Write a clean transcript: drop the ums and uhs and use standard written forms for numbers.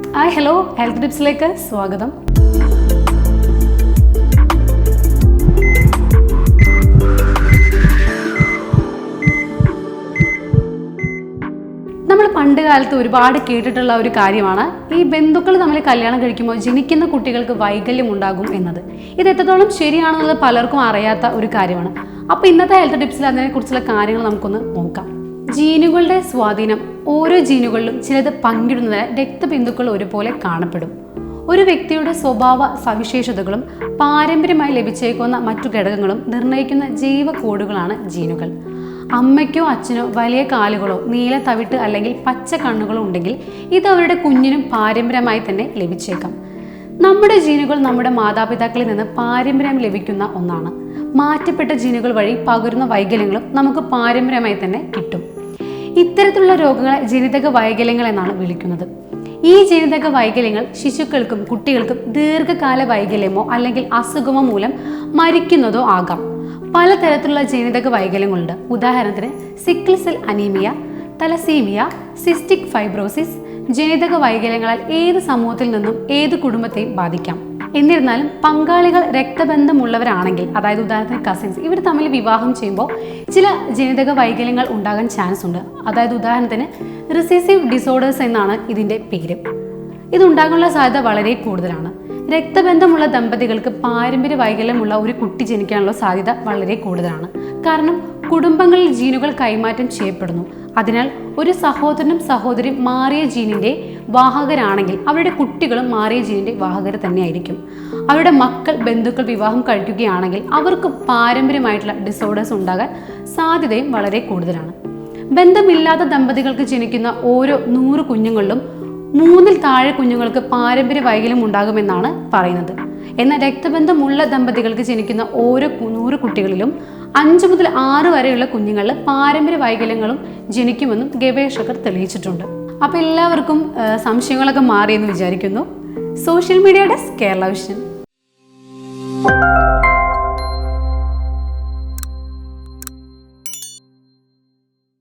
Hi hello, health ടിപ്സിലേക്ക് സ്വാഗതം. നമ്മൾ പണ്ട് കാലത്ത് ഒരുപാട് കേട്ടിട്ടുള്ള ഒരു കാര്യമാണ് ഈ ബന്ധുക്കൾ തമ്മിൽ കല്യാണം കഴിക്കുമ്പോൾ ജനിക്കുന്ന കുട്ടികൾക്ക് വൈകല്യം ഉണ്ടാകും എന്നത്. ഇത് എത്രത്തോളം ശരിയാണെന്നുള്ളത് പലർക്കും അറിയാത്ത ഒരു കാര്യമാണ്. അപ്പോൾ ഇന്നത്തെ ഹെൽത്ത് ടിപ്സിൽ അതിനെക്കുറിച്ചുള്ള കാര്യങ്ങൾ നമുക്കൊന്ന് നോക്കാം. ജീനുകളുടെ സ്വാധീനം. ഓരോ ജീനുകളിലും ചിലത് പങ്കിടുന്നതിന് രക്തബിന്ദുക്കൾ ഒരുപോലെ കാണപ്പെടും. ഒരു വ്യക്തിയുടെ സ്വഭാവ സവിശേഷതകളും പാരമ്പര്യമായി ലഭിച്ചേക്കുന്ന മറ്റു ഘടകങ്ങളും നിർണ്ണയിക്കുന്ന ജൈവ കോഡുകളാണ് ജീനുകൾ. അമ്മയ്ക്കോ അച്ഛനോ വലിയ കാലുകളോ നീല തവിട്ട് അല്ലെങ്കിൽ പച്ച കണ്ണുകളോ ഉണ്ടെങ്കിൽ ഇത് അവരുടെ കുഞ്ഞിനും പാരമ്പര്യമായി തന്നെ ലഭിച്ചേക്കാം. നമ്മുടെ ജീനുകൾ നമ്മുടെ മാതാപിതാക്കളിൽ നിന്ന് പാരമ്പര്യം ലഭിക്കുന്ന ഒന്നാണ്. മാറ്റപ്പെട്ട ജീനുകൾ വഴി പകരുന്ന വൈകല്യങ്ങളും നമുക്ക് പാരമ്പര്യമായി തന്നെ കിട്ടും. ഇത്തരത്തിലുള്ള രോഗങ്ങളെ ജനിതക വൈകല്യങ്ങൾ എന്നാണ് വിളിക്കുന്നത്. ഈ ജനിതക വൈകല്യങ്ങൾ ശിശുക്കൾക്കും കുട്ടികൾക്കും ദീർഘകാല വൈകല്യമോ അല്ലെങ്കിൽ അസുഖമോ മൂലം മരിക്കുന്നതോ ആകാം. പലതരത്തിലുള്ള ജനിതക വൈകല്യങ്ങളുണ്ട്. ഉദാഹരണത്തിന് sickle cell anaemia, thalassaemia, cystic fibrosis. ജനിതക വൈകല്യങ്ങളാൽ ഏത് സമൂഹത്തിൽ നിന്നും ഏത് കുടുംബത്തെയും ബാധിക്കാം. എന്നിരുന്നാലും പങ്കാളികൾ രക്തബന്ധമുള്ളവരാണെങ്കിൽ, അതായത് ഉദാഹരണത്തിന് കസിൻസ്, ഇവർ തമ്മിൽ വിവാഹം ചെയ്യുമ്പോൾ ചില ജനിതക വൈകല്യങ്ങൾ ഉണ്ടാകാൻ ചാൻസ് ഉണ്ട്. അതായത് ഉദാഹരണത്തിന് റിസസീവ് ഡിസോർഡേഴ്സ് എന്നാണ് ഇതിൻ്റെ പേര്. ഇതുണ്ടാകാനുള്ള സാധ്യത വളരെ കൂടുതലാണ്. രക്തബന്ധമുള്ള ദമ്പതികൾക്ക് പാരമ്പര്യ വൈകല്യമുള്ള ഒരു കുട്ടി ജനിക്കാനുള്ള സാധ്യത വളരെ കൂടുതലാണ്. കാരണം കുടുംബങ്ങളിൽ ജീനുകൾ കൈമാറ്റം ചെയ്യപ്പെടുന്നു. അതിനാൽ ഒരു സഹോദരനും സഹോദരിയും മാറിയ ജീനിന്റെ വാഹകരാണെങ്കിൽ അവരുടെ കുട്ടികളും മാറിയ ജീനിന്റെ വാഹകർ തന്നെയായിരിക്കും. അവരുടെ മക്കൾ ബന്ധുക്കൾ വിവാഹം കഴിക്കുകയാണെങ്കിൽ അവർക്ക് പാരമ്പര്യമായിട്ടുള്ള ഡിസോർഡേഴ്സ് ഉണ്ടാകാൻ സാധ്യതയും വളരെ കൂടുതലാണ്. ബന്ധമില്ലാത്ത ദമ്പതികൾക്ക് ജനിക്കുന്ന ഓരോ 100 കുഞ്ഞുങ്ങളിലും 3-ൽ താഴെ കുഞ്ഞുങ്ങൾക്ക് പാരമ്പര്യ വൈകല്യം ഉണ്ടാകുമെന്നാണ് പറയുന്നത്. എന്നാൽ രക്തബന്ധമുള്ള ദമ്പതികൾക്ക് ജനിക്കുന്ന ഓരോ 100 കുട്ടികളിലും 5 മുതൽ 6 വരെയുള്ള കുഞ്ഞുങ്ങളിൽ പാരമ്പര്യ വൈകല്യങ്ങളും ജനിക്കുമെന്നും ഗവേഷകർ തെളിയിച്ചിട്ടുണ്ട്. അപ്പോൾ എല്ലാവർക്കും സംശയങ്ങളൊക്കെ മാറിയെന്ന് വിചാരിക്കുന്നു. Social media desk, Kerala vision.